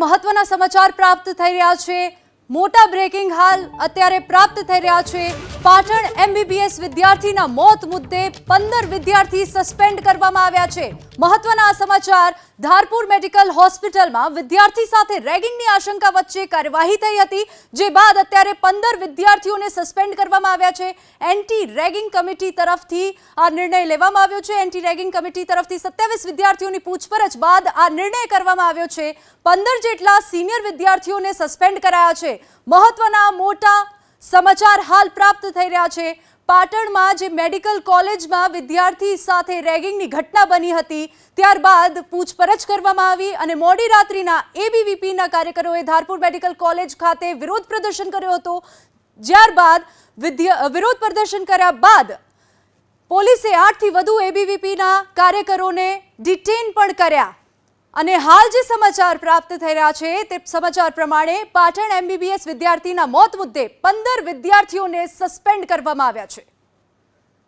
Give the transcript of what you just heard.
મહત્વના સમાચાર પ્રાપ્ત થઈ રહ્યા છે। મોટા બ્રેકિંગ હાલ અત્યારે પ્રાપ્ત થઈ રહ્યા છે। પાટણ એમબીબીએસ વિદ્યાર્થીના મોત મુદ્દે 15 વિદ્યાર્થી સસ્પેન્ડ કરવામાં આવ્યા છે। મહત્વના સમાચાર ધારપુર મેડિકલ હોસ્પિટલમાં વિદ્યાર્થી સાથે રેગિંગની આશંકા વચ્ચે કાર્યવાહી થઈ હતી, જે બાદ અત્યારે 15 વિદ્યાર્થીઓને સસ્પેન્ડ કરવામાં આવ્યા છે। એન્ટી રેગિંગ કમિટી તરફથી આ નિર્ણય લેવામાં આવ્યો છે। એન્ટી રેગિંગ કમિટી તરફથી 27 વિદ્યાર્થીઓની પૂછપરછ બાદ આ નિર્ણય કરવામાં આવ્યો છે। 15 જેટલા સિનિયર વિદ્યાર્થીઓને સસ્પેન્ડ કરાયા છે। મહત્વના મોટા સમાચાર હાલ પ્રાપ્ત થઈ રહ્યા છે। પાટણમાં જે મેડિકલ કોલેજમાં વિદ્યાર્થી સાથે રેગિંગની ઘટના બની હતી, ત્યારબાદ પૂછપરછ કરવામાં આવી અને મોડી રાત્રિના એબીવીપીના કાર્યકરોએ ધારપુર મેડિકલ કોલેજ ખાતે વિરોધ પ્રદર્શન કર્યો હતો। ત્યારબાદ વિરોધ પ્રદર્શન કર્યા બાદ પોલીસે 8 થી વધુ એબીવીપીના કાર્યકરોને ડિટેન પણ કર્યા અને હાલ જે સમાચાર પ્રાપ્ત થઈ રહ્યા છે તે સમાચાર પ્રમાણે પાટણ એમબીબીએસ વિદ્યાર્થીના મોત મુદ્દે 15 વિદ્યાર્થીઓને સસ્પેન્ડ કરવામાં આવ્યા છે।